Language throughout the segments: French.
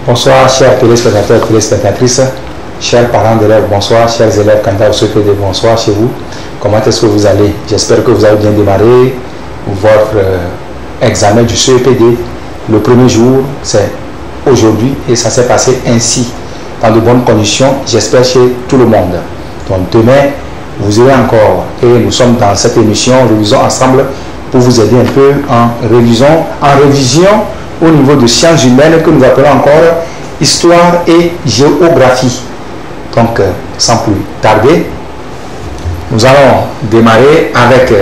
Bonsoir, chers téléspectateurs et téléspectatrices, chers parents d'élèves, bonsoir, chers élèves candidats au CEPD, bonsoir chez vous. Comment est-ce que vous allez? J'espère que vous avez bien démarré votre examen du CEPD. Le premier jour, c'est aujourd'hui et ça s'est passé ainsi, dans de bonnes conditions, j'espère chez tout le monde. Donc demain, vous irez encore et nous sommes dans cette émission Révisons ensemble pour vous aider un peu en révision au niveau de sciences humaines que nous appelons encore histoire et géographie. Donc, sans plus tarder, nous allons démarrer avec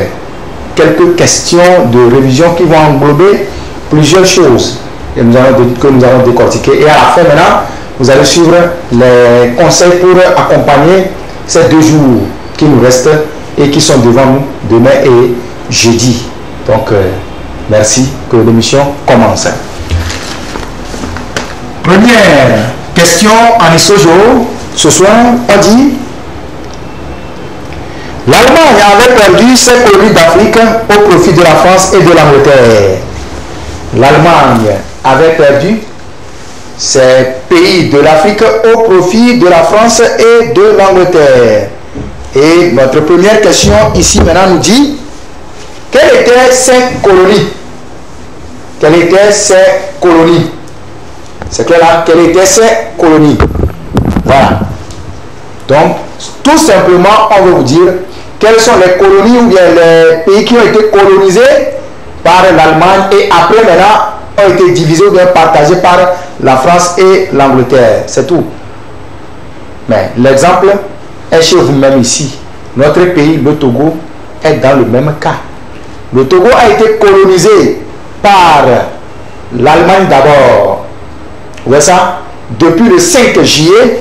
quelques questions de révision qui vont englober plusieurs choses et que nous allons décortiquer. Et à la fin maintenant, vous allez suivre les conseils pour accompagner ces 2 jours qui nous restent et qui sont devant nous demain et jeudi. Donc, merci, que l'émission commence. Première question en histoire ce soir, on dit l'Allemagne avait perdu ses colonies d'Afrique au profit de la France et de l'Angleterre. L'Allemagne avait perdu ses pays de l'Afrique au profit de la France et de l'Angleterre. Et notre première question ici maintenant nous dit quelles étaient ces colonies? Quelles étaient ces colonies? C'est clair là, quelles étaient ces colonies? Voilà. Donc, tout simplement, on va vous dire quelles sont les colonies ou bien les pays qui ont été colonisés par l'Allemagne et après maintenant ont été divisés ou bien partagés par la France et l'Angleterre. C'est tout. Mais l'exemple est chez vous-même ici. Notre pays, le Togo, est dans le même cas. Le Togo a été colonisé par l'Allemagne d'abord. Vous voyez ça? Depuis le 5 juillet,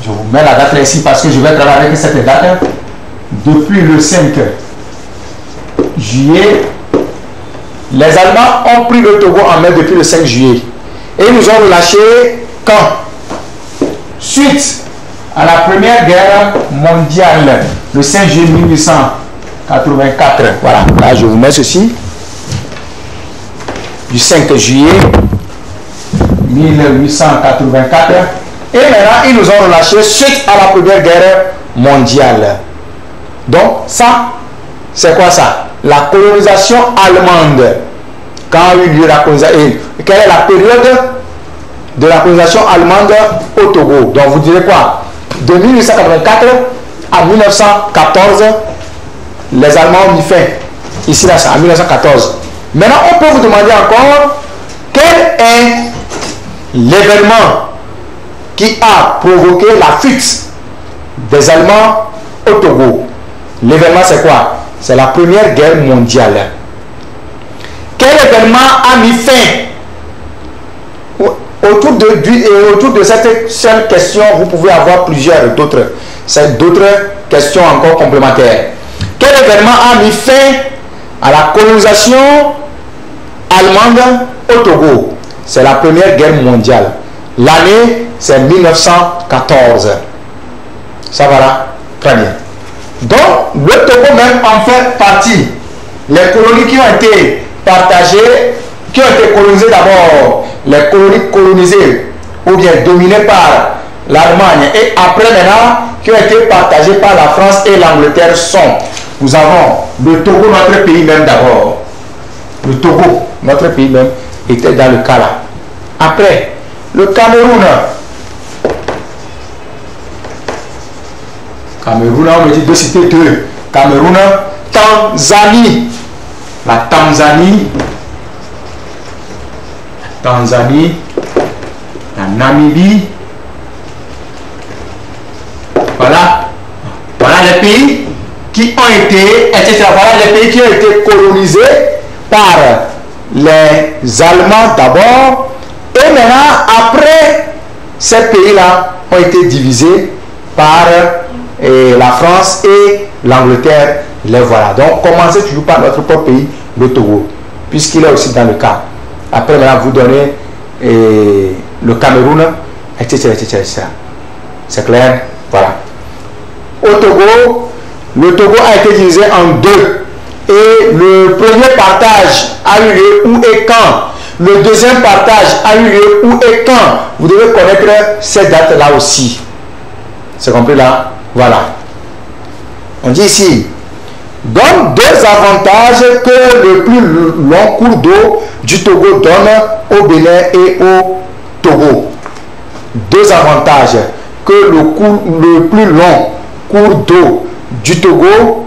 je vous mets la date là ici parce que je vais travailler avec cette date. Depuis le 5 juillet, les Allemands ont pris le Togo en main depuis le 5 juillet. Et ils nous ont relâché quand? Suite à la Première Guerre mondiale, le 5 juillet 1884. Voilà, là je vous mets ceci. Du 5 juillet 1884. Et maintenant, ils nous ont relâchés suite à la Première Guerre mondiale. Donc, ça, c'est quoi ça? La colonisation allemande. Quand a eu lieu la colonisation, quelle est la période de la colonisation allemande au Togo? Donc, vous direz quoi? De 1884 à 1914, les Allemands ont mis fin. Ici, là, c'est en 1914. Maintenant, on peut vous demander encore quel est l'événement qui a provoqué la fuite des Allemands au Togo. L'événement, c'est quoi? C'est la Première Guerre mondiale. Quel événement a mis fin? Autour de cette seule question, vous pouvez avoir plusieurs d'autres questions encore complémentaires. Quel événement a mis fin à la colonisation allemande au Togo? C'est la Première Guerre mondiale. L'année, c'est 1914. Ça va là? Très bien. Donc, le Togo même en fait partie. Les colonies qui ont été partagées, qui ont été colonisées d'abord, les colonies colonisées ou bien dominées par l'Allemagne et après maintenant, qui ont été partagées par la France et l'Angleterre sont. Nous avons le Togo, notre pays même d'abord. Le Togo, notre pays même, était dans le cas là. Après, le Cameroun. Cameroun, on me dit de citer 2. Cameroun, Tanzanie. La Tanzanie. La Namibie. Voilà. Voilà les pays qui ont été, etc. Voilà les pays qui ont été colonisés par les Allemands d'abord. Et maintenant, après, ces pays-là ont été divisés par la France et l'Angleterre. Les voilà. Donc, commencez toujours par notre propre pays, le Togo, puisqu'il est aussi dans le cas. Après, maintenant, vous donnez le Cameroun, etc. etc. C'est clair? Voilà. Au Togo, le Togo a été divisé en 2. Et le premier partage a eu lieu où et quand? Le deuxième partage a eu lieu où et quand. Vous devez connaître ces dates-là aussi. C'est compris là? Voilà. On dit ici, donne deux avantages que le plus long cours d'eau du Togo donne au Bénin et au Togo. Deux avantages que le plus long cours d'eau du Togo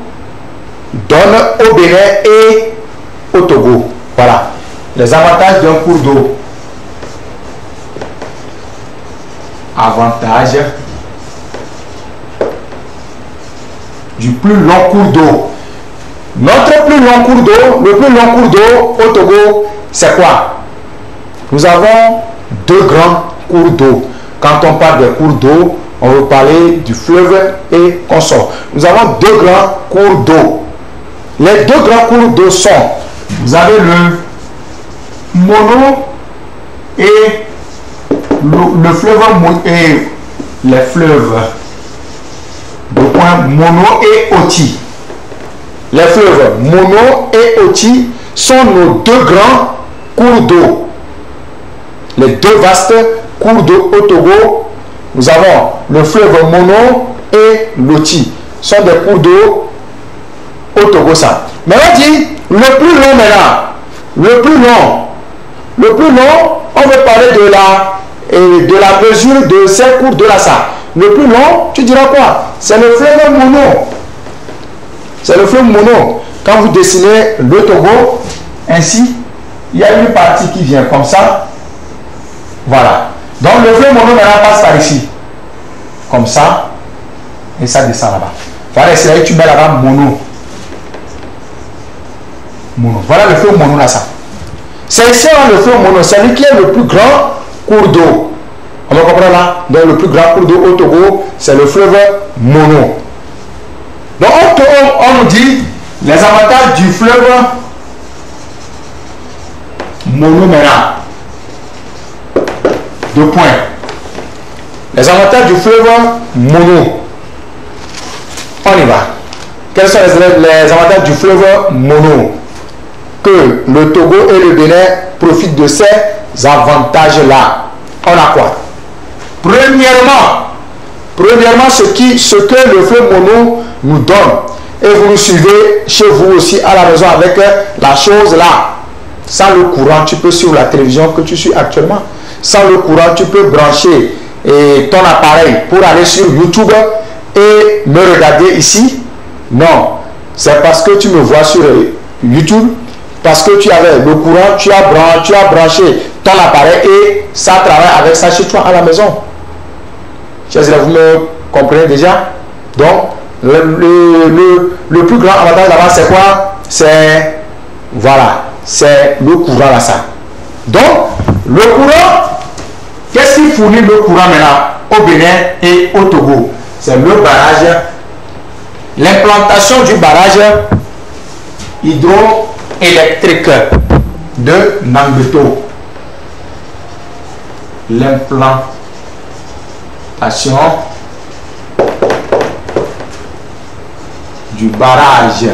donne au Bénin et au Togo. Voilà. Les avantages d'un cours d'eau. Avantage du plus long cours d'eau. Notre plus long cours d'eau, le plus long cours d'eau au Togo, c'est quoi? Nous avons deux grands cours d'eau. Quand on parle des cours d'eau, on veut parler du fleuve et consort. Nous avons deux grands cours d'eau. Les deux grands cours d'eau sont, vous avez le Mono et le fleuve et les fleuves. De point Mono et Oti. Les fleuves Mono et Oti sont nos deux grands cours d'eau. Les deux vastes cours d'eau au Togo. Nous avons le fleuve Mono et l'Oti. Ce sont des cours d'eau au Togo, ça. Mais on dit le plus long maintenant. Le plus long, on veut parler de la mesure de ces cours de là, ça. Le plus long, tu diras quoi? C'est le fleuve Mono. C'est le fleuve Mono. Quand vous dessinez le Togo, ainsi, il y a une partie qui vient comme ça. Voilà. Donc le fleuve Mono maintenant passe par ici. Comme ça. Et ça descend là-bas. Voilà, c'est là que tu mets là-bas Mono. Mono. Voilà le fleuve Mono là, ça. C'est ici le fleuve Mono. C'est lui qui est le plus grand cours d'eau. On va comprendre là. Donc le plus grand cours d'eau au Togo, c'est le fleuve Mono. Donc on nous dit les avantages du fleuve Mono maintenant. Deux points. Les avantages du fleuve Mono. On y va. Quels sont les avantages du fleuve Mono? Que le Togo et le Bénin profitent de ces avantages-là. On a quoi? Premièrement, ce que le fleuve Mono nous donne. Et vous nous suivez chez vous aussi à la maison avec la chose là. Sans le courant, tu peux suivre la télévision que tu suis actuellement. Sans le courant, tu peux brancher ton appareil pour aller sur YouTube et me regarder ici. Non, c'est parce que tu me vois sur YouTube, parce que tu avais le courant, tu as branché ton appareil et ça travaille avec ça chez toi à la maison. Chers élèves, vous me comprenez déjà? Donc, le plus grand avantage là-bas, c'est quoi? C'est, voilà, c'est le courant là, ça. Donc, le courant, qu'est-ce qui fournit le courant maintenant au Bénin et au Togo? C'est le barrage, l'implantation du barrage hydroélectrique de Nambeto. L'implantation du barrage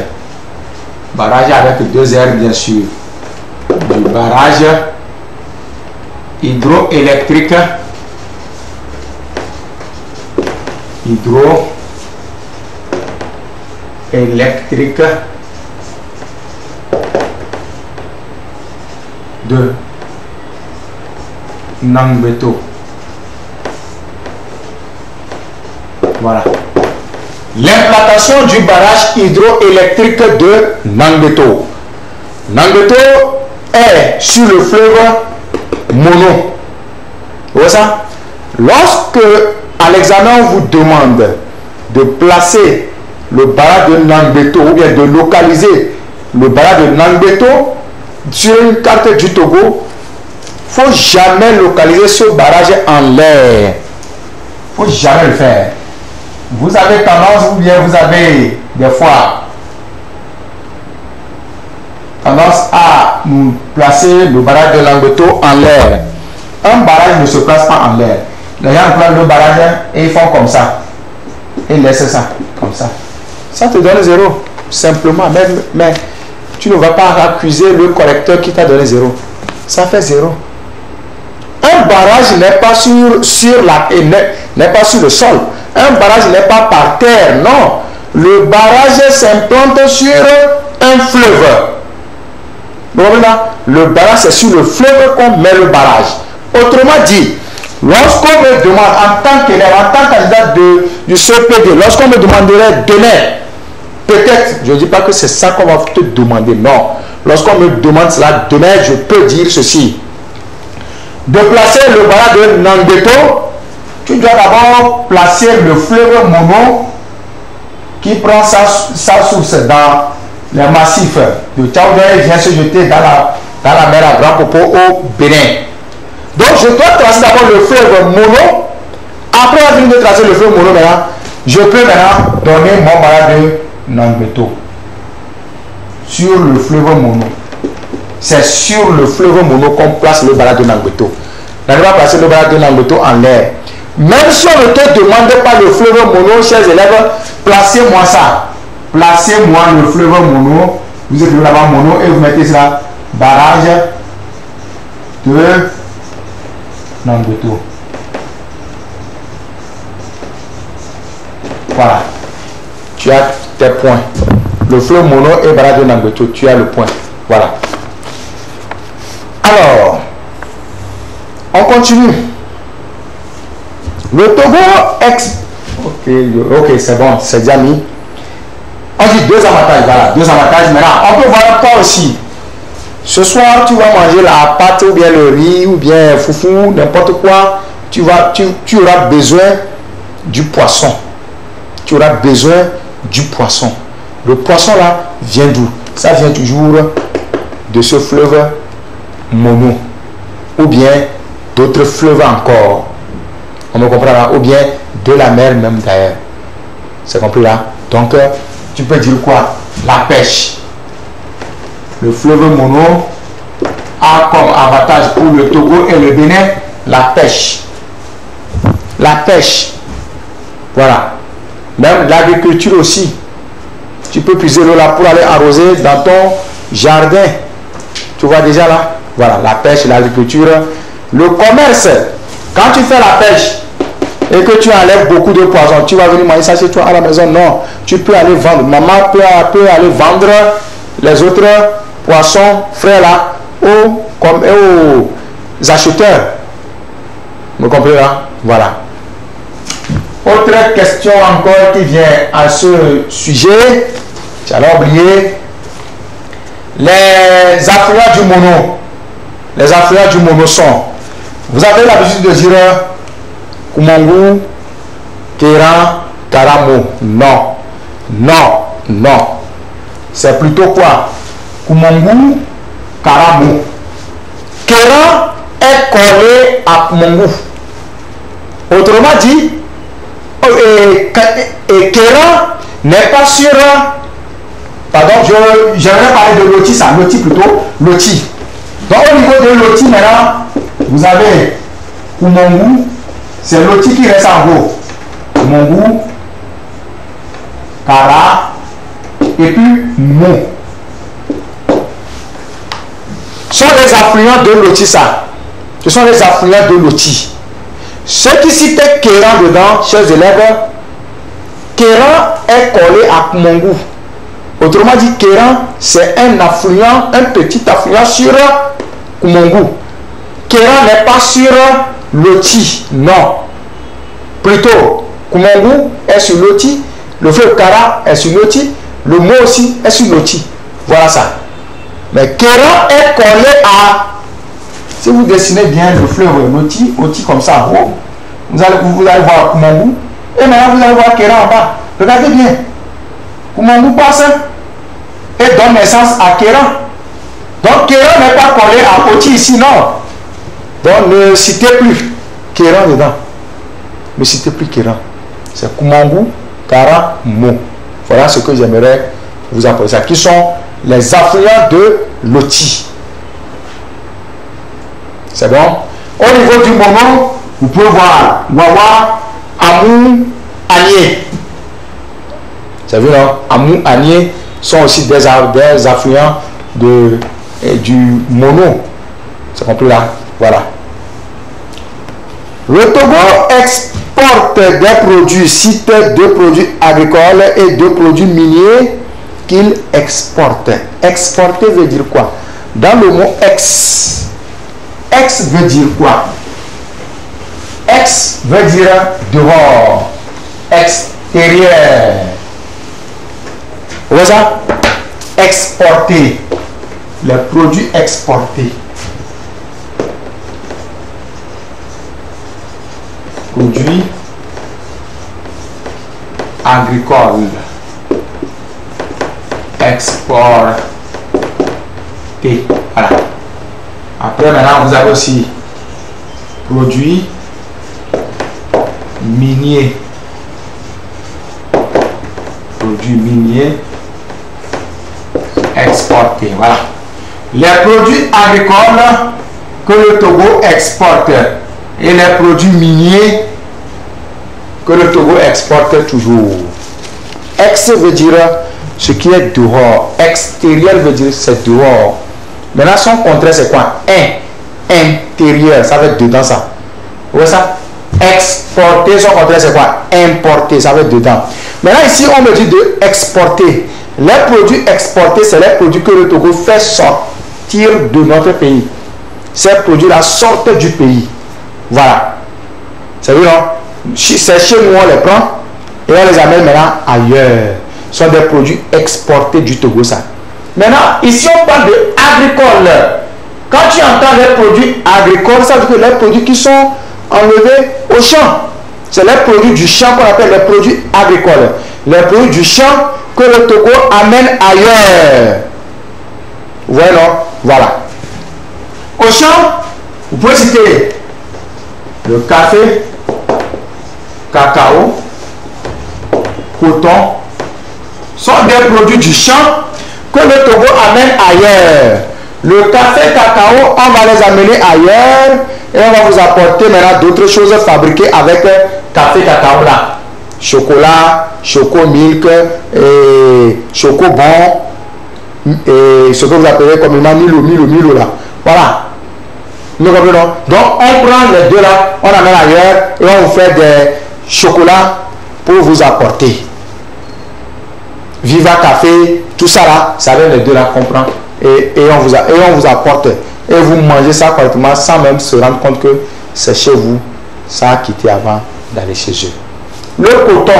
avec deux R bien sûr, du barrage hydroélectrique de Nambeto. Voilà. L'implantation du barrage hydroélectrique de Nambeto. Nambeto est sur le fleuve Mono. Vous voyez ça? Lorsque à l'examen on vous demande de placer le barrage de Nambeto ou bien de localiser le barrage de Nambeto sur une carte du Togo, il ne faut jamais localiser ce barrage en l'air. Il ne faut jamais le faire. Vous avez tendance ou bien vous avez des fois tendance à nous placer le barrage de Nambeto en l'air. Un barrage ne se place pas en l'air. Les gens placent le barrage et ils font comme ça. Et laissent ça, comme ça. Ça te donne 0. Simplement, mais tu ne vas pas accuser le correcteur qui t'a donné 0. ça fait 0. Un barrage n'est pas n'est pas sur le sol. Un barrage n'est pas par terre, non. Le barrage s'implante sur un fleuve. Bon, le barrage, c'est sur le fleuve qu'on met le barrage. Autrement dit, lorsqu'on me demande, en tant candidat du CPD, lorsqu'on me demanderait demain, peut-être, je ne dis pas que c'est ça qu'on va te demander, non. Lorsqu'on me demande cela demain, je peux dire ceci. De placer le barrage de Nangueto, tu dois d'abord placer le fleuve Mono qui prend sa source dans les massifs de Tchaoudé et vient se jeter dans la mer à Grand Popo au Bénin. Donc je dois tracer d'abord le fleuve Mono. Après avoir fini de tracer le fleuve Mono, maintenant, je peux maintenant donner mon barrage de Nangueto sur le fleuve Mono. C'est sur le fleuve Mono qu'on place le barrage de Nangueto. On va placer le barrage de Nangueto en l'air. Même si on ne te demande pas le fleuve Mono, chers élèves, placez-moi ça. Placez-moi le fleuve Mono. Vous écrivez là-bas Mono et vous mettez ça, barrage de Nangueto. Voilà. Tu as tes points. Le fleuve Mono et barrage de Nangueto, tu as le point. Voilà. Alors, on continue. Le Togo Ok, c'est bon, c'est déjà mis. On dit 2 avantages, voilà, 2 avantages. Maintenant, on peut voir toi aussi. Ce soir, tu vas manger la pâte ou bien le riz ou bien foufou, n'importe quoi. Tu auras besoin du poisson. Tu auras besoin du poisson. Le poisson là vient d'où? Ça vient toujours de ce fleuve Mono ou bien d'autres fleuves encore. On me comprend là, ou bien de la mer même d'ailleurs. C'est compris là? Donc, tu peux dire quoi? La pêche. Le fleuve Mono a comme avantage pour le Togo et le Bénin la pêche. La pêche. Voilà. Même l'agriculture aussi. Tu peux puiser l'eau là pour aller arroser dans ton jardin. Tu vois déjà là? Voilà, la pêche, l'agriculture. Le commerce. Quand tu fais la pêche et que tu enlèves beaucoup de poissons, tu vas venir manger ça chez toi à la maison? Non. Tu peux aller vendre. Maman peut aller vendre les autres poissons frais là aux acheteurs. Vous comprenez là? Voilà. Autre question encore qui vient à ce sujet. J'allais oublier. Les affluents du Mono. Les affluents du Mono sont. Vous avez l'habitude de dire Kumangu, Kéran, Karamo. Non. Non. Non. C'est plutôt quoi? Kumangu, Karamo. Kéran est collé à Kumangu. Autrement dit, Kéran n'est pas sur. Pardon, j'aimerais parler de loti, ça. Loti plutôt. Loti. Donc au niveau de loti, maintenant, vous avez Kumangu. C'est loti qui reste en haut. Kumangu, Kara, et puis Mo. Ce sont les affluents de loti, ça. Ce sont les affluents de loti. Ceux qui citaient Kéran dedans, chers élèves, Kéran est collé à Kumangu. Autrement dit, Kéran, c'est un affluent, un petit affluent sur Kumangu. Kéran n'est pas sur Loti, non. Plutôt, Kumangu est sur Loti, le fleuve Kara est sur Loti, le Mo aussi est sur Loti. Voilà ça. Mais Kéran est collé à... Si vous dessinez bien le fleuve Loti, Loti comme ça en haut, vous allez voir Kumangu, et maintenant vous allez voir Kéran en bas. Regardez bien. Kumangu passe et donne naissance à Kéran. Donc Kéran n'est pas collé à Oti ici, non. Donc ne citez plus Kéran dedans. Ne citez plus Kéran. C'est Kumangu, Kara, Mo. Voilà ce que j'aimerais vous apprendre. Ça qui sont les affluents de Loti. C'est bon? Au niveau du Mono, vous pouvez voir Wawa, Amou, Agné. C'est vu, non? Amou, Agné sont aussi des affluents du Mono. C'est compris là? Voilà. Le Togo exporte des produits, cite deux produits agricoles et deux produits miniers qu'il exporte. Exporter veut dire quoi? Dans le mot ex, ex veut dire quoi? Ex veut dire dehors, extérieur. Vous voyez ça? Exporter, les produits exportés. Produits agricoles exportés. Voilà. Après, maintenant, vous avez aussi produits miniers. Produits miniers exportés. Voilà. Les produits agricoles que le Togo exporte et les produits miniers que le Togo exporte toujours. Ex veut dire ce qui est dehors. Extérieur veut dire c'est dehors. Maintenant, son contraire, c'est quoi? Intérieur, ça veut être dedans ça. Vous voyez ça? Exporter, son contraire, c'est quoi? Importer, ça veut être dedans. Maintenant, ici, on me dit de exporter. Les produits exportés, c'est les produits que le Togo fait sortir de notre pays. Ces produits-là sortent du pays. Voilà. C'est vrai, non? C'est chez nous, on les prend et on les amène maintenant ailleurs. Ce sont des produits exportés du Togo, ça. Maintenant, ici, on parle de agricole. Quand tu entends les produits agricoles, ça veut dire que les produits qui sont enlevés au champ. C'est les produits du champ qu'on appelle les produits agricoles. Les produits du champ que le Togo amène ailleurs. Vous voyez, non? Voilà. Au champ, vous pouvez citer le café, cacao, coton, sont des produits du champ que le Togo amène ailleurs. Le café, cacao, on va les amener ailleurs et on va vous apporter maintenant d'autres choses fabriquées avec café, cacao là. Chocolat, choco-milk, choco-bon, et ce que vous appelez communément Milo là. Voilà. Nous comprenons. Donc on prend les deux là, on amène ailleurs et on vous fait des chocolats pour vous apporter. Viva Café, tout ça là, ça vient les deux là, comprend. Et on vous apporte. Et vous mangez ça correctement sans même se rendre compte que c'est chez vous. Ça a quitté avant d'aller chez eux. Le coton,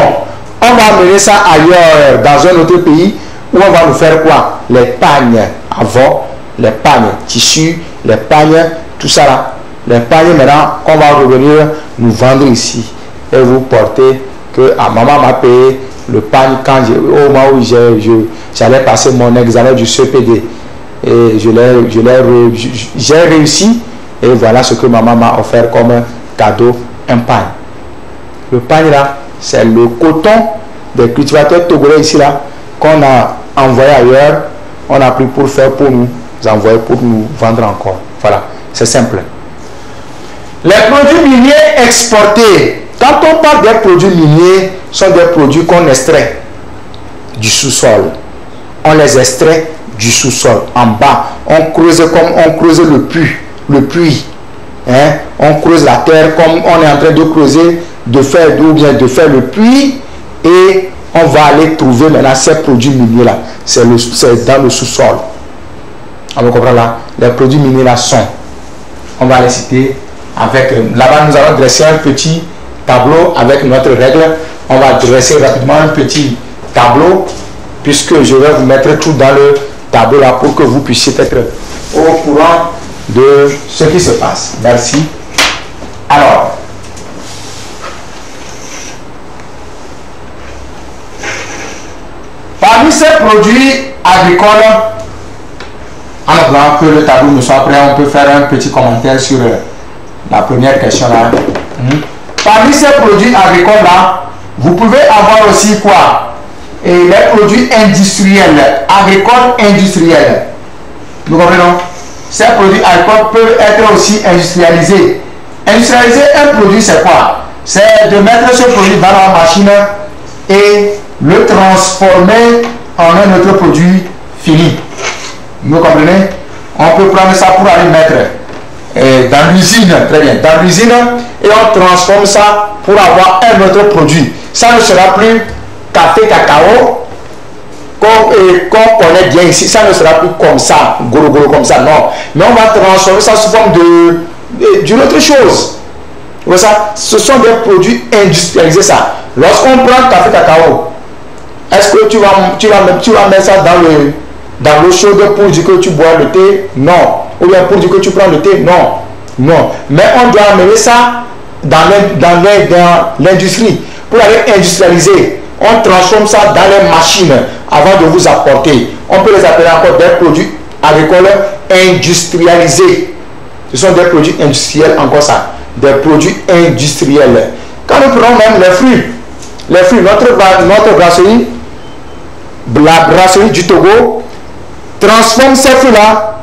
on va amener ça ailleurs, dans un autre pays, où on va nous faire quoi? Les pagnes avant, les pagnes tissus, les pagnes, tout ça là. Les pagnes maintenant, on va revenir nous vendre ici. Et vous portez que maman m'a payé le pagne quand au moment où j'allais passer mon examen du CPD. Et j'ai réussi. Et voilà ce que maman m'a offert comme cadeau, un pagne. Le pagne là, c'est le coton des cultivateurs togolais ici là, qu'on a envoyé ailleurs. On a pris pour faire pour nous envoyer, pour nous vendre encore. Voilà, c'est simple. Les produits miniers exportés. Quand on parle des produits miniers, ce sont des produits qu'on extrait du sous-sol. On les extrait du sous-sol. En bas, on creuse comme on creuse le puits. Hein? On creuse la terre comme on est en train de creuser, de faire le puits. Et on va aller trouver maintenant ces produits miniers là. C'est dans le sous-sol. On comprend là. Les produits miniers là sont. On va les citer avec. Là-bas, nous allons dresser un petit tableau avec notre règle. On va dresser rapidement un petit tableau puisque je vais vous mettre tout dans le tableau là pour que vous puissiez être au courant de ce qui se passe. Merci. Alors, parmi ces produits agricoles, en attendant que le tableau ne soit prêt, on peut faire un petit commentaire sur la première question là. Parmi ces produits agricoles là, vous pouvez avoir aussi quoi? Et les produits industriels, agricoles industriels. Nous comprenons? Ces produits agricoles peuvent être aussi industrialisés. Industrialiser un produit, c'est quoi? C'est de mettre ce produit dans la machine et le transformer en un autre produit fini. Vous comprenez? On peut prendre ça pour aller mettre dans l'usine, très bien, dans l'usine, et on transforme ça pour avoir un autre produit. Ça ne sera plus café cacao qu'on connaît bien ici, ça ne sera plus comme ça, golo golo comme ça, non. Mais on va transformer ça sous forme d'une autre chose. Vous voyez ça? Ce sont des produits industrialisés, ça. Lorsqu'on prend café cacao, est-ce que tu vas mettre ça dans l'eau chaude pour dire que tu bois le thé? Non. Ou bien pour dire que tu prends le thé? Non. Non. Mais on doit amener ça dans l'industrie. Pour aller industrialiser, on transforme ça dans les machines avant de vous apporter. On peut les appeler encore des produits agricoles industrialisés. Ce sont des produits industriels, encore ça. Des produits industriels. Quand nous prenons même les fruits, notre brasserie, la brasserie du Togo, transforme ces fruits-là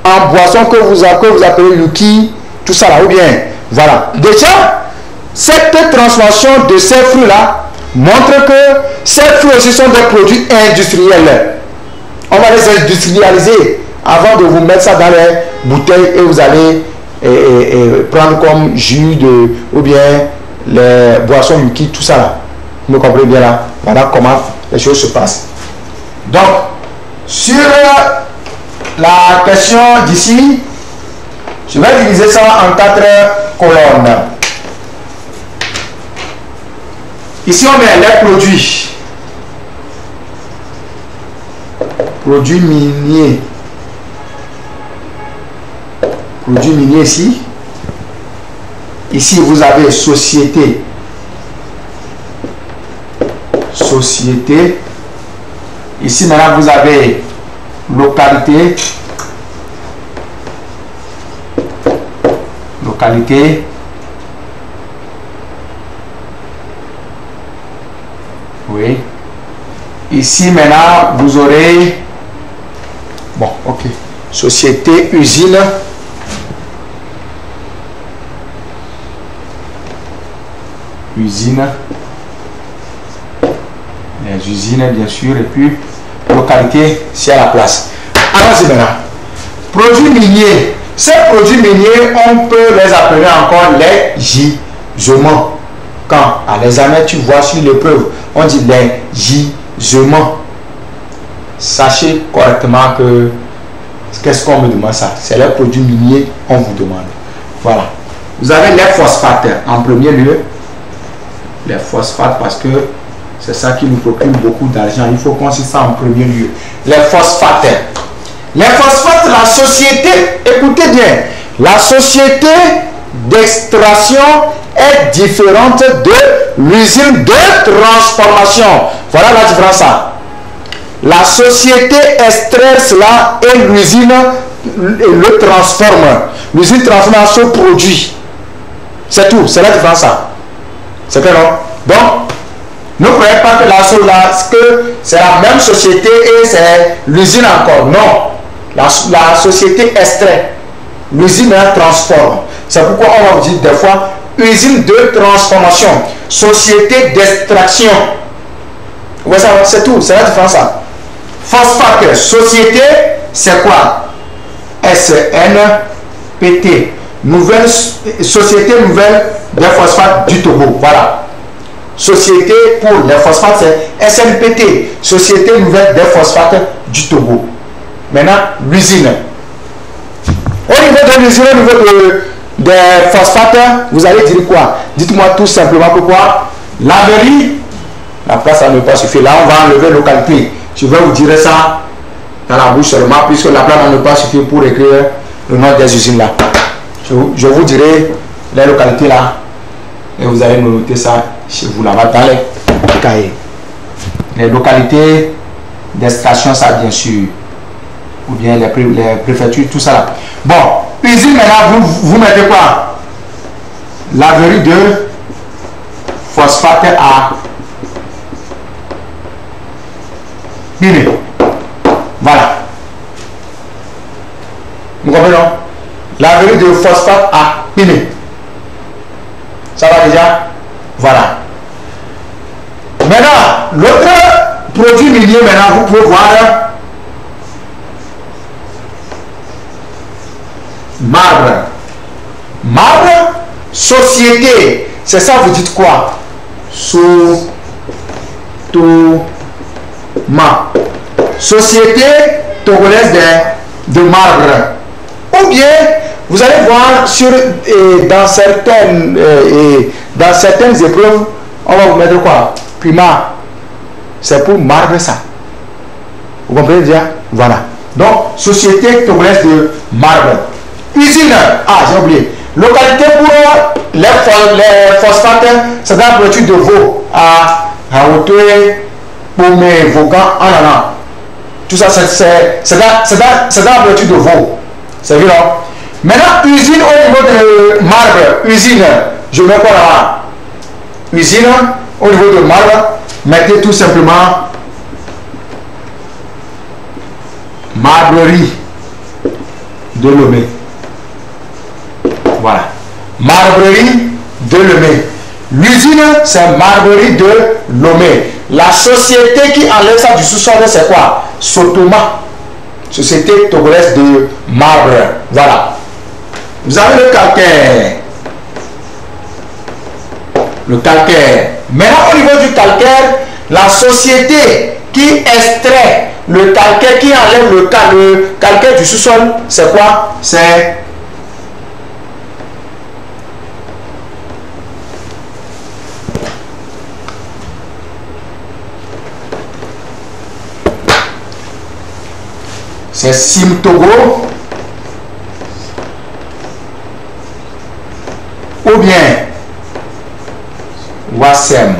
en boisson que vous appelez Luki, tout ça là, ou bien, voilà. Déjà, cette transformation de ces fruits-là montre que ces fruits aussi sont des produits industriels. On va les industrialiser avant de vous mettre ça dans les bouteilles et vous allez prendre comme jus ou bien les boissons Luki, tout ça là. Vous me comprenez bien là? Voilà comment les choses se passent. Donc, sur la question d'ici, je vais diviser ça en 4 colonnes. Ici, on met les produits. Produits miniers. Produits miniers ici. Ici, vous avez société. Société. Ici, maintenant, vous avez localité. Localité. Oui. Ici, maintenant, vous aurez... Bon, ok. Société, usine. Usine. Les usines, bien sûr. Et puis, localité, c'est à la place. Allons-y maintenant. Produits miniers. Ces produits miniers, on peut les appeler encore les gisements. Quand à l'examen, tu vois sur l'épreuve, on dit les gisements. Sachez correctement que qu'est-ce qu'on me demande ça? C'est les produits miniers, on vous demande. Voilà. Vous avez les phosphates en premier lieu. Les phosphates parce que c'est ça qui nous procure beaucoup d'argent. Il faut qu'on cite ça en premier lieu. Les phosphates. Les phosphates, la société, écoutez bien, la société d'extraction est différente de l'usine de transformation. Voilà la différence. La société extrait cela et l'usine le transforme. L'usine transforme ce produit. C'est tout, c'est la différence. C'est que non. Donc, ne croyez pas que c'est la même société et c'est l'usine encore. Non. La société extrait. L'usine transforme. C'est pourquoi on va vous dire des fois usine de transformation, société d'extraction. Ouais, c'est tout, c'est la différence. Phosphate, société, c'est quoi? SNPT. Nouvelle société nouvelle des phosphates du Togo. Voilà. Société pour les phosphates, c'est SNPT. Société nouvelle des phosphates du Togo. Maintenant, l'usine. Au niveau de l'usine, au niveau des phosphates, vous allez dire quoi? Dites-moi tout simplement pourquoi. Laverie, la place à ne pas suffire. Là, on va enlever localité. Je vais vous dire ça dans la bouche seulement, puisque la place ne pas suffire pour écrire le nom des usines là. Je vous dirai les localités là. Et vous allez me noter ça chez vous là-bas dans les cahiers. Les localités d'extraction, ça bien sûr. Ou bien les préfectures, tout ça là. Bon, usine maintenant, vous mettez quoi? Laverie de phosphate à Guinée. Voilà. Vous comprenez non? Laverie de phosphate à Guinée. Ça va déjà? Voilà. Maintenant, l'autre produit minier, maintenant, vous pouvez voir marbre. marbre. Société, c'est ça, vous dites quoi? Sotoma. Société togolaise de marbre. Ou bien, vous allez voir dans certaines épreuves, on va vous mettre quoi? Puma. C'est pour marbre ça. Vous comprenez déjà? Voilà. Donc, société togolaise de marbre. Usine. Ah, j'ai oublié. Localité pour les phosphates, c'est dans la production de veau à hauteur, Pomé, Vaucan, Ananas. Tout ça, c'est dans la production de veau. C'est vrai, non? Maintenant, usine au niveau de marbre. Usine, je mets quoi là? Usine au niveau de marbre, mettez tout simplement marbrerie de Lomé. Voilà. Marbrerie de Lomé. L'usine, c'est marbrerie de Lomé. La société qui enlève ça du sous-sol, c'est quoi? Sotoma. Société togolaise de marbre. Voilà. Vous avez le calcaire. Le calcaire. Maintenant, au niveau du calcaire, la société qui extrait le calcaire, qui enlève le calcaire du sous-sol, c'est quoi? C'est Simtogo ou bien Wassem.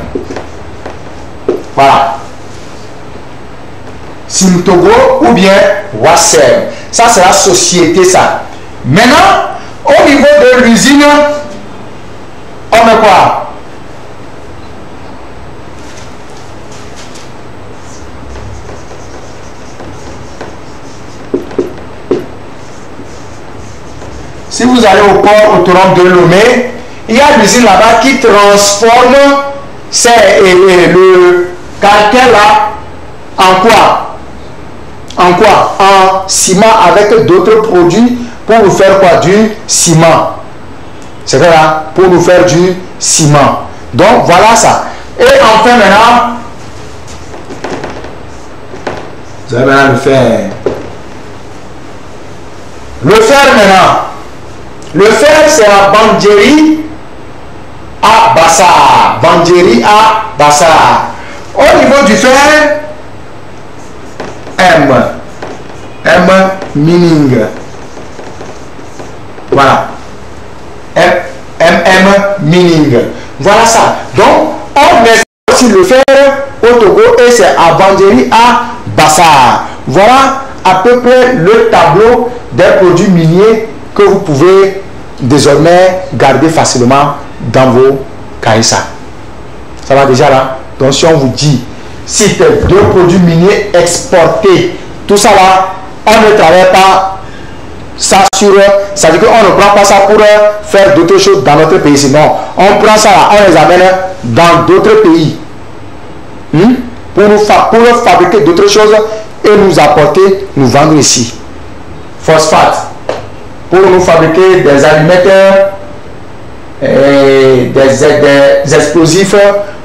Voilà. Simtogo ou bien Wassem. Ça, c'est la société, ça. Maintenant, au niveau de l'usine, on met quoi? Si vous allez au port autonome de Lomé, il y a l'usine là-bas qui transforme le calcaire là en quoi? En quoi? En ciment avec d'autres produits pour nous faire quoi? Du ciment. C'est vrai là? Pour nous faire du ciment. Donc voilà ça. Et enfin maintenant, vous allez maintenant le fer. Le fer maintenant. Le fer, c'est la Bandjeri à Bassar. Bandjeri à Bassar. Au niveau du fer, M mining. Voilà. Mining. Voilà ça. Donc, on met aussi le fer au Togo et c'est à Bandjeri à Bassar. Voilà à peu près le tableau des produits miniers que vous pouvez désormais garder facilement dans vos caïssas. Ça va déjà là? Donc si on vous dit, si c'est deux produits miniers exportés, tout ça là, on ne travaille pas ça sur... Ça veut dire qu'on ne prend pas ça pour faire d'autres choses dans notre pays. Sinon, on prend ça là, on les amène dans d'autres pays. Pour fabriquer d'autres choses et nous apporter, nous vendre ici. Phosphate. Pour nous fabriquer des allumettes, des explosifs,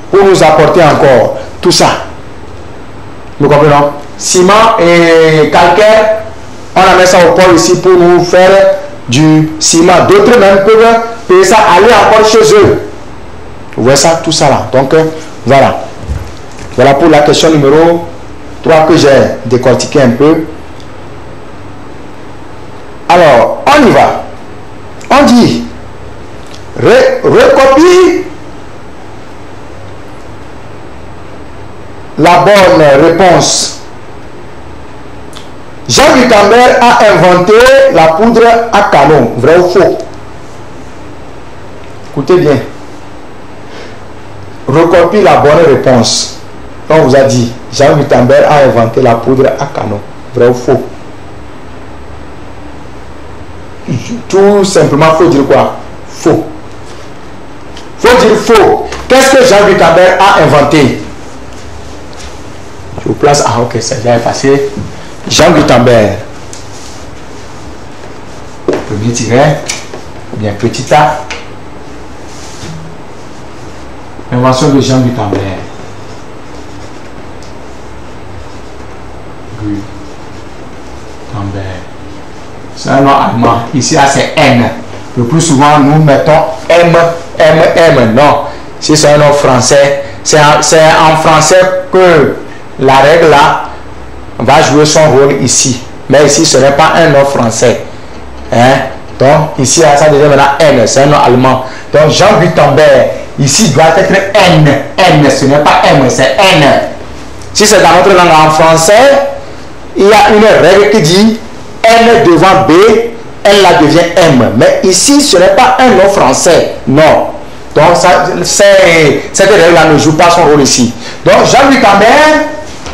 pour nous apporter encore tout ça. Nous comprenons? Ciment et calcaire, on amène ça au port ici pour nous faire du ciment. D'autres même peuvent payer ça, aller encore chez eux. Vous voyez ça, tout ça là. Donc voilà. Voilà pour la question numéro 3 que j'ai décortiqué un peu. Alors, on y va. On dit, recopie la bonne réponse. Jean Gutenberg a inventé la poudre à canon. Vrai ou faux? Écoutez bien. Recopie la bonne réponse. On vous a dit, Jean Gutenberg a inventé la poudre à canon. Vrai ou faux? Tout simplement, il faut dire quoi? Faux. Il faut dire faux. Qu'est-ce que Jean Gutenberg a inventé? Je vous place. Ah, ok, ça vient passer. Jean Gutenberg. Premier tiret. ou bien petit a. Invention de Jean Gutenberg. Gutenberg. C'est un nom allemand. Ici, là, c'est N. Le plus souvent, nous mettons M, M, M. Non. Si c'est un nom français, c'est en français que la règle là va jouer son rôle ici. Mais ici, ce n'est pas un nom français. Hein? Donc, ici, là, ça devient maintenant N. C'est un nom allemand. Donc, Jean Gutenberg, ici, doit être N. N, ce n'est pas M, c'est N. Si c'est dans notre langue en français, il y a une règle qui dit N devant B, N là devient M. Mais ici, ce n'est pas un nom français. Non. Donc, cette règle-là ne joue pas son rôle ici. Donc, Jean Gutenberg,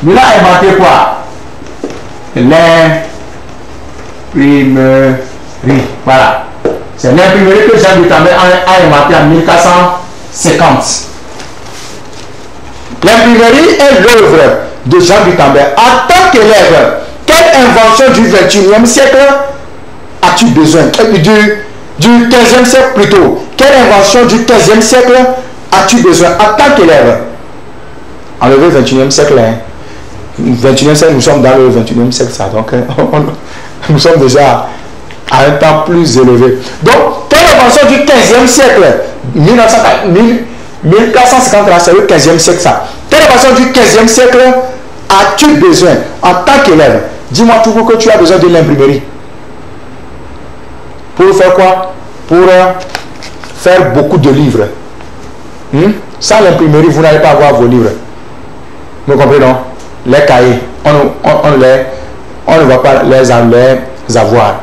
il a inventé quoi? L'imprimerie. Voilà. C'est l'imprimerie que Jean Gutenberg a inventé en 1450. L'imprimerie est l'œuvre de Jean Gutenberg. En tant qu'élève, quelle invention du 21e siècle as-tu besoin? Du 15e siècle plutôt. Quelle invention du 15e siècle as-tu besoin en tant qu'élève? Enlever le 21e siècle. Hein. 21e siècle, nous sommes dans le 21e siècle. Ça, donc, nous sommes déjà à un temps plus élevé. Donc, quelle invention du 15e siècle? 1450, là, c'est le 15e siècle, ça. Quelle invention du 15e siècle as-tu besoin en tant qu'élève? Dis-moi toujours que tu as besoin de l'imprimerie. Pour faire quoi? Pour faire beaucoup de livres. Sans l'imprimerie, vous n'allez pas avoir vos livres. Vous comprenez, non? Les cahiers, on ne va pas les avoir.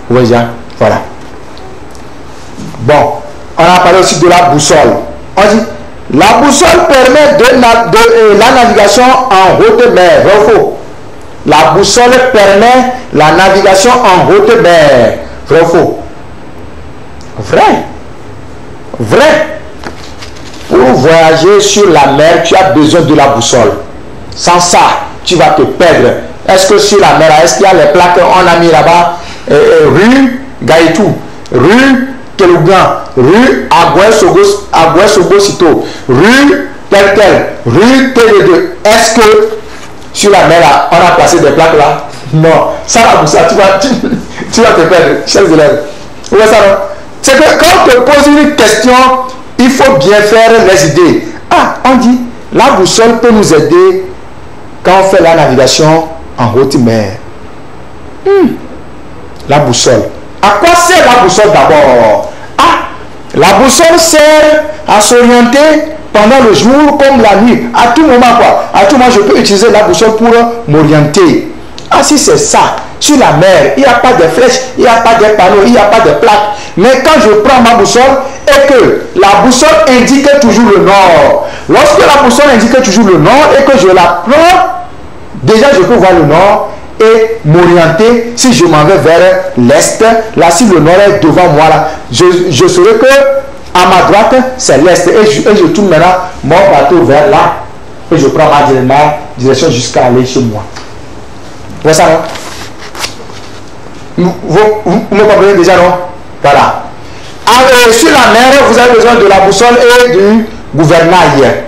Vous voyez, voilà. Bon, on a parlé aussi de la boussole. On dit, la boussole permet la navigation en haute mer. Vrai ou faux? La boussole permet la navigation en haute mer. Vrai ou faux? Vrai. Vrai. Pour voyager sur la mer, tu as besoin de la boussole. Sans ça, tu vas te perdre. Est-ce que sur la mer, est-ce qu'il y a les plaques qu'on a mis là-bas? Rue Gaïtou, rue Telougan, rue Agoué-Sogo-Sito, rue tel, rue Télé2. Est-ce que sur la mer, là, on a placé des plaques là? Non. Ça, la boussole, tu vas te perdre, chers élèves. Vous voyez ça, non? C'est que quand on te pose une question, il faut bien faire les idées. Ah, on dit, la boussole peut nous aider quand on fait la navigation en haute mer. La boussole. À quoi sert la boussole d'abord? Ah, la boussole sert à s'orienter pendant le jour comme la nuit. À tout moment, quoi. À tout moment, je peux utiliser la boussole pour m'orienter. Ah, si c'est ça, sur la mer, il n'y a pas de flèches, il n'y a pas de panneaux, il n'y a pas de plaques. Mais quand je prends ma boussole et que la boussole indique toujours le nord, lorsque la boussole indique toujours le nord et que je la prends, déjà je peux voir le nord et m'orienter. Si je m'en vais vers l'est, là si le nord est devant moi, là, je saurai que à ma droite c'est l'est et je tourne maintenant mon bateau vers là et je prends ma direction jusqu'à aller chez moi. Vous voyez ça, non? Vous me comprenez déjà, non? Voilà. Alors, sur la mer, vous avez besoin de la boussole et du gouvernail.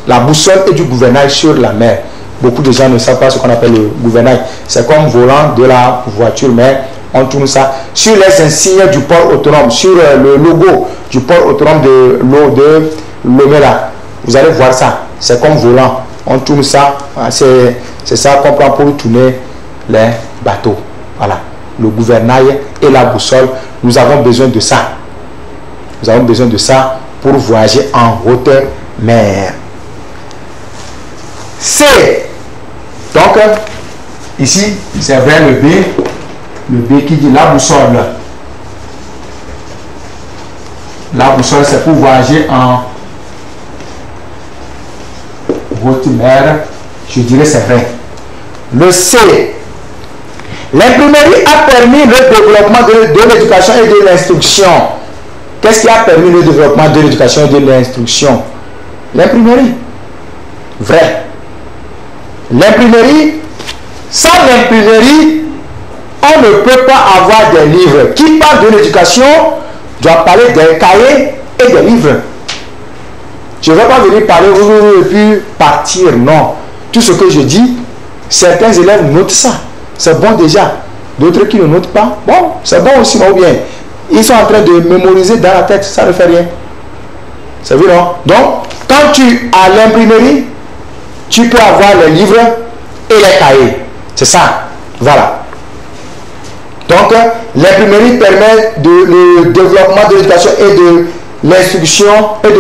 La boussole et du gouvernail sur la mer. Beaucoup de gens ne savent pas ce qu'on appelle le gouvernail. C'est comme volant de la voiture, mais on tourne ça. Sur les insignes du port autonome, sur le logo du port autonome de l'eau de Lomela, vous allez voir ça. C'est comme volant. On tourne ça. C'est ça qu'on prend pour tourner les bateaux. Voilà. Le gouvernail et la boussole, nous avons besoin de ça. Nous avons besoin de ça pour voyager en haute mer. C. Donc, ici, c'est vers le B. Le B qui dit la boussole. La boussole, c'est pour voyager en haute mer. Je dirais c'est vrai. Le C. L'imprimerie a permis le développement de l'éducation et de l'instruction. Qu'est-ce qui a permis le développement de l'éducation et de l'instruction? L'imprimerie. Vrai. L'imprimerie, sans l'imprimerie, on ne peut pas avoir des livres. Qui parle de l'éducation doit parler des cahiers et des livres. Je ne vais pas venir parler et puis partir. Non. Tout ce que je dis, certains élèves notent ça. C'est bon déjà. D'autres qui ne notent pas, bon, c'est bon aussi, ou bien. Ils sont en train de mémoriser dans la tête, ça ne fait rien. C'est vrai, non? Donc, quand tu as l'imprimerie, tu peux avoir les livres et les cahiers. C'est ça. Voilà. Donc, l'imprimerie permet le développement de l'éducation et de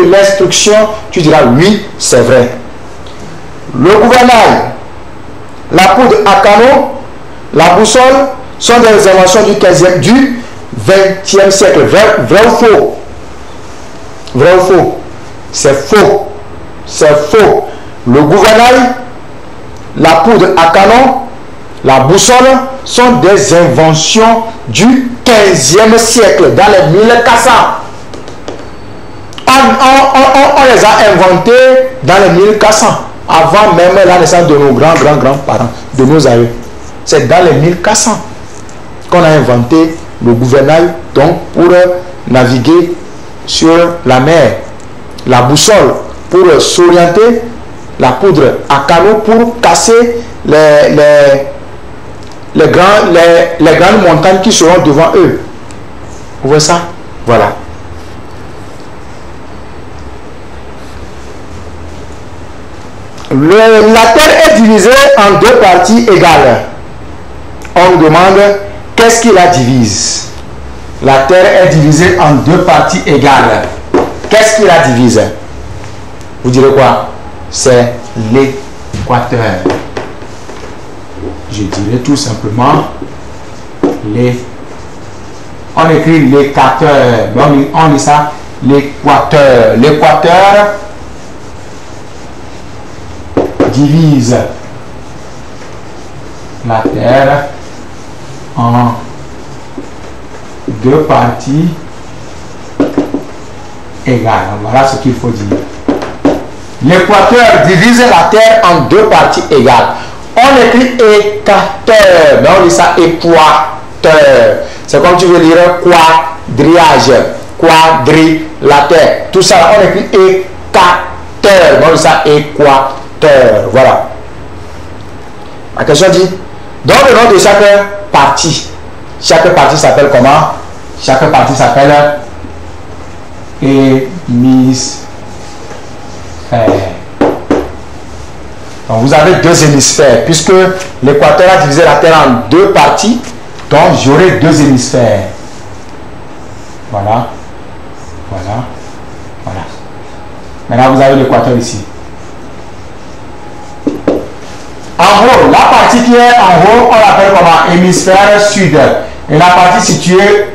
l'instruction. Tu diras oui, c'est vrai. Le gouvernail, la poudre à canot, la boussole sont des inventions du 15e, du 20e siècle. Vrai ou faux? Vrai ou faux? C'est faux. C'est faux. Le gouvernail, la poudre à canon, la boussole sont des inventions du 15e siècle, dans les 1400. On les a inventés dans les 1400, avant même la naissance de nos grands-parents, de nos aïeux. C'est dans les 1400 qu'on a inventé le gouvernail, donc pour naviguer sur la mer, la boussole pour s'orienter, la poudre à canot pour casser les grandes montagnes qui seront devant eux. Vous voyez ça? Voilà. La Terre est divisée en deux parties égales. On demande qu'est-ce qui la divise? La Terre est divisée en deux parties égales. Qu'est-ce qui la divise? Vous direz quoi? C'est l'équateur. Je dirais tout simplement on écrit l'équateur, on dit ça l'équateur. L'équateur divise la Terre en deux parties égales. Voilà ce qu'il faut dire. L'équateur divise la Terre en deux parties égales. On écrit équateur, mais on dit ça équateur. C'est comme tu veux lire quadrillage, quadrilatère. Tout ça, on écrit équateur, mais on dit ça équateur. Voilà. La question dit, donc le nom de chaque partie s'appelle comment? Chaque partie s'appelle hémisphère. Donc vous avez deux hémisphères, puisque l'équateur a divisé la Terre en deux parties, donc j'aurai deux hémisphères. Voilà. Voilà. Voilà. Maintenant vous avez l'équateur ici. En haut, la partie qui est en haut, on l'appelle comment? Hémisphère sud. Et la partie située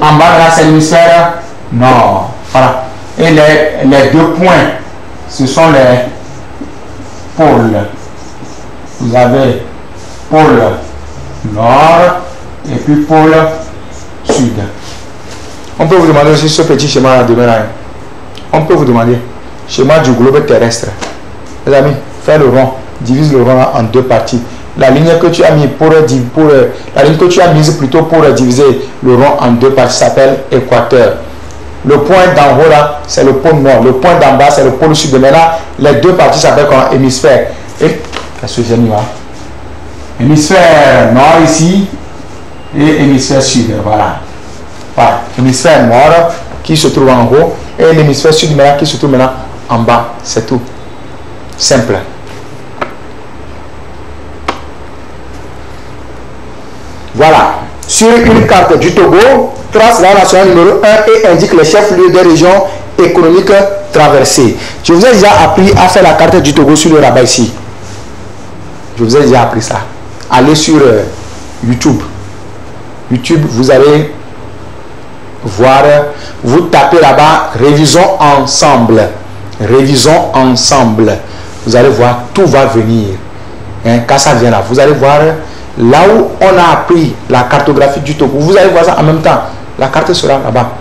en bas, là, c'est l'hémisphère nord. Voilà. Et les deux points, ce sont les pôles. Vous avez pôle nord et puis pôle sud. On peut vous demander aussi ce petit schéma de demain. On peut vous demander schéma du globe terrestre. Les amis, fais le rond. Divise le rond en deux parties. La ligne que tu as mis la ligne que tu as mise plutôt pour diviser le rond en deux parties s'appelle équateur. Le point d'en haut là, c'est le pôle nord. Le point d'en bas, c'est le pôle sud. Mais là, les deux parties s'appellent comme hémisphère. Et qu'est-ce que j'ai mis là? Hémisphère nord ici et hémisphère sud. Voilà. Voilà. Hémisphère nord qui se trouve en haut et l'hémisphère sud maintenant qui se trouve maintenant en bas. C'est tout. Simple. Voilà. Sur une carte du Togo, trace la nation numéro 1 et indique les chefs-lieux des régions économiques traversées. Je vous ai déjà appris à faire la carte du Togo sur le rabat ici. Je vous ai déjà appris ça. Allez sur YouTube. YouTube, vous allez voir, vous tapez là-bas, révisons ensemble. Révisons ensemble. Vous allez voir, tout va venir. Hein, quand ça vient là, vous allez voir là où on a appris la cartographie du Togo. Vous allez voir ça en même temps. La carte sera là-bas.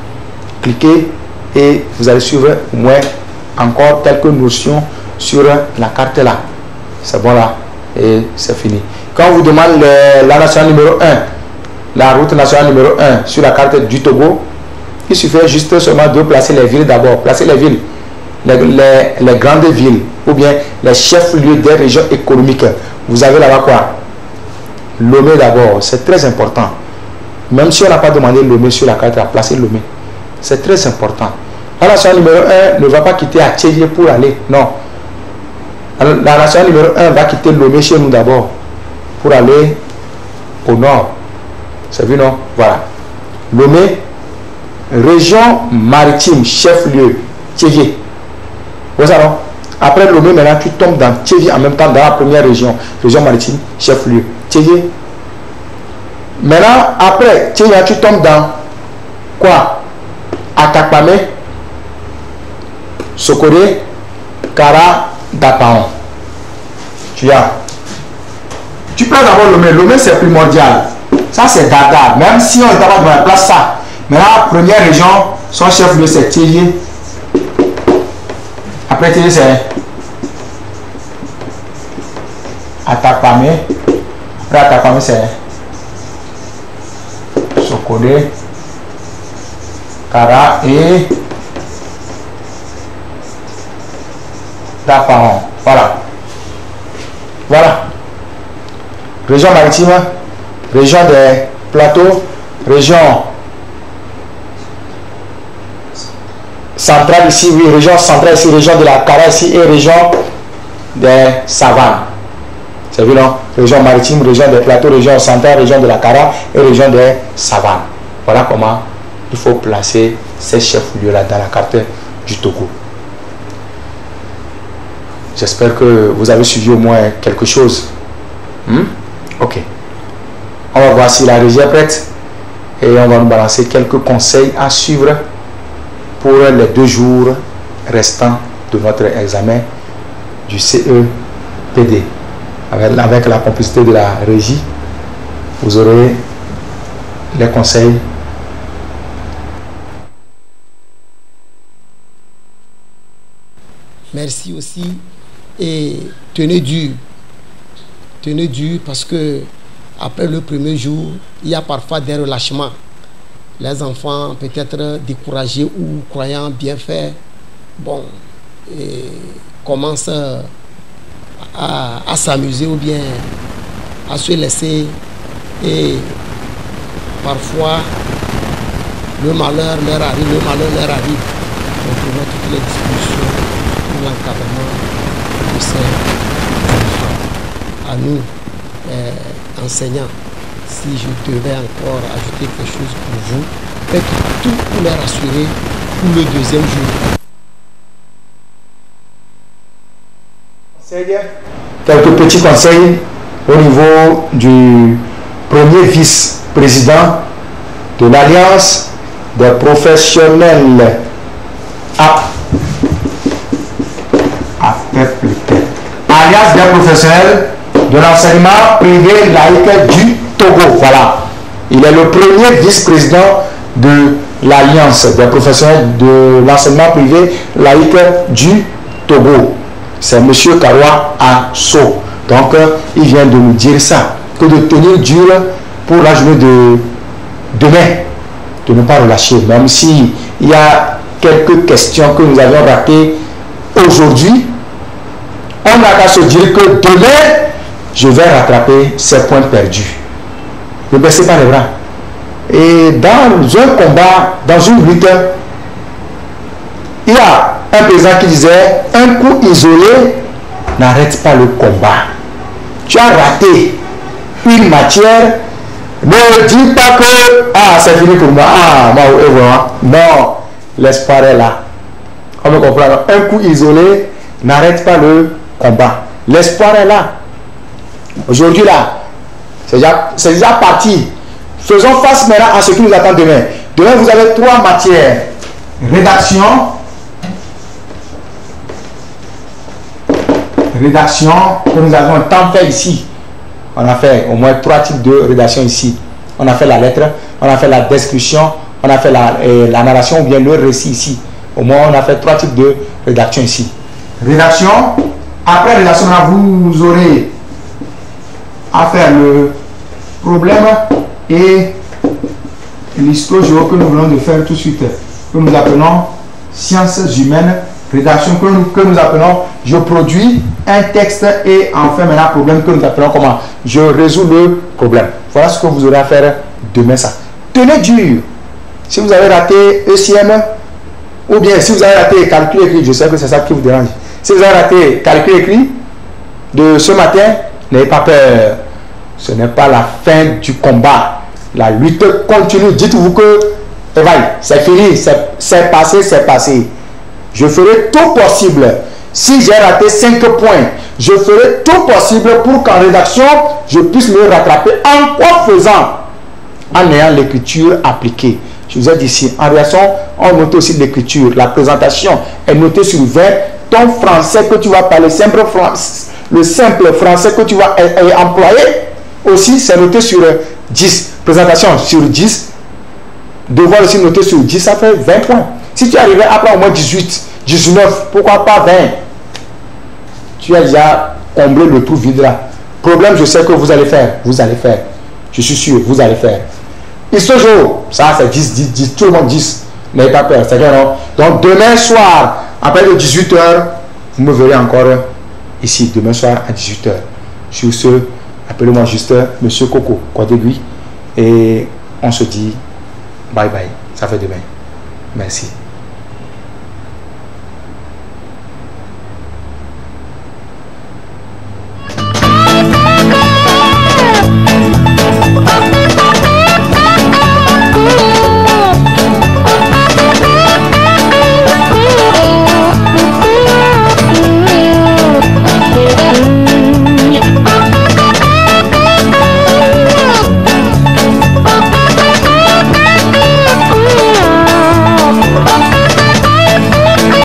Cliquez et vous allez suivre au moins encore quelques notions sur la carte là. C'est bon là. Et c'est fini. Quand on vous demande la nation numéro 1, la route nationale numéro 1 sur la carte du Togo, il suffit juste seulement de placer les villes d'abord. Placer les villes, les grandes villes, ou bien les chefs-lieux des régions économiques. Vous avez là-bas quoi? Lomé d'abord, c'est très important. Même si on n'a pas demandé Lomé sur la carte, à placer Lomé. C'est très important. La nation numéro 1 ne va pas quitter Atchédié pour aller. Non. La nation numéro 1 va quitter Lomé chez nous d'abord pour aller au nord. C'est vu, non? Voilà. Lomé, région maritime, chef-lieu, Tchévié. Vous savez, non? Après Lomé, maintenant, tu tombes dans Tchévié en même temps dans la première région. Région maritime, chef-lieu, Tchévié. Maintenant, après Tchévié, tu tombes dans quoi? Atakpame, Sokoré, Kara, Dapaon. Tu as. Tu prends d'abord Lomé. Lomé, c'est primordial. Ça, c'est Dada. Même si on est d'abord dans la place, ça. Mais la première région, son chef-lieu, c'est Tchévié. Après Tchévié, c'est Atakpame. Après Atakpame, c'est Sokoré, Kara et Dapaon. Voilà. Voilà. Région maritime, région des plateaux, région centrale ici, oui, région centrale ici, région de la Kara ici et région des savanes. C'est vu, non? Région maritime, région des plateaux, région centrale, région de la Kara et région des savanes. Voilà comment il faut placer ces chefs-lieux-là dans la carte du Togo. J'espère que vous avez suivi au moins quelque chose. Ok. On va voir si la régie est prête et on va nous balancer quelques conseils à suivre pour les 2 jours restants de notre examen du CEPD. Avec la complicité de la régie, vous aurez les conseils. Merci aussi et tenez dur parce que après le premier jour, il y a parfois des relâchements. Les enfants peut-être découragés ou croyant bien faire, bon, commencent à s'amuser ou bien à se laisser et parfois le malheur leur arrive. Donc on a toutes les discussions pour l'encadrement de ces enfants. À nous, enseignants, si je devais encore ajouter quelque chose pour vous, faites tout pour les rassurer pour le 2e jour. Quelques petits conseils au niveau du premier vice-président de l'Alliance des professionnels Alliance des professionnels de l'enseignement privé laïque du Togo. Voilà. Il est le premier vice-président de l'Alliance des professionnels de l'enseignement privé laïque du Togo. C'est M. Karoua Asso. Donc, il vient de nous dire ça. Que de tenir dur pour la journée de demain. De ne pas relâcher. Même s'il y a quelques questions que nous avions ratées aujourd'hui, on n'a qu'à se dire que demain, je vais rattraper ces points perdus. Ne baissez pas les bras. Et dans un combat, dans une lutte, il y a un président qui disait, un coup isolé n'arrête pas le combat. Tu as raté une matière, ne dis pas que c'est fini pour moi. Non, l'espoir est là. On me comprend. Un coup isolé n'arrête pas le combat. L'espoir est là. Aujourd'hui là, c'est déjà parti. Faisons face maintenant à ce qui nous attend demain. Demain, vous avez 3 matières. Rédaction, que nous avons tant fait ici. On a fait au moins 3 types de rédaction ici. On a fait la lettre, on a fait la description, on a fait la narration ou bien le récit ici. Au moins, on a fait 3 types de rédaction ici. Rédaction, après rédaction, vous aurez à faire le problème et l'histo-géo que nous venons de faire tout de suite, que nous appelons sciences humaines, rédaction que nous appelons je produis un texte et enfin maintenant problème que nous appelons comment je résous le problème. Voilà ce que vous aurez à faire demain ça. Tenez dur. Si vous avez raté ECM ou bien si vous avez raté calcul écrit, je sais que c'est ça qui vous dérange. Si vous avez raté calcul écrit de ce matin, n'ayez pas peur. Ce n'est pas la fin du combat. La lutte continue. Dites-vous que c'est fini, c'est passé, c'est passé. Je ferai tout possible. Si j'ai raté 5 points, je ferai tout possible pour qu'en rédaction, je puisse me rattraper. En quoi faisant? En ayant l'écriture appliquée. Je vous ai dit ici, en réaction, on note aussi l'écriture. La présentation est notée sur 20. Ton français que tu vas parler, le simple français que tu vas employer, aussi, c'est noté sur 10. Présentation sur 10. Devoir aussi noter sur 10, ça fait 20 points. Si tu arrives après au moins 18, 19, pourquoi pas 20? Tu as déjà comblé le trou vide là. Problème, je sais que vous allez faire. Vous allez faire. Je suis sûr, vous allez faire. Histo-géo, ça c'est 10, 10, 10, tout le monde 10. N'ayez pas peur, c'est clair, non? Donc demain soir, après le 18h, vous me verrez encore ici, demain soir à 18h. Sur ce, appelez-moi juste Monsieur Coco, Kwadegui. Et on se dit bye bye. Ça fait demain. Merci.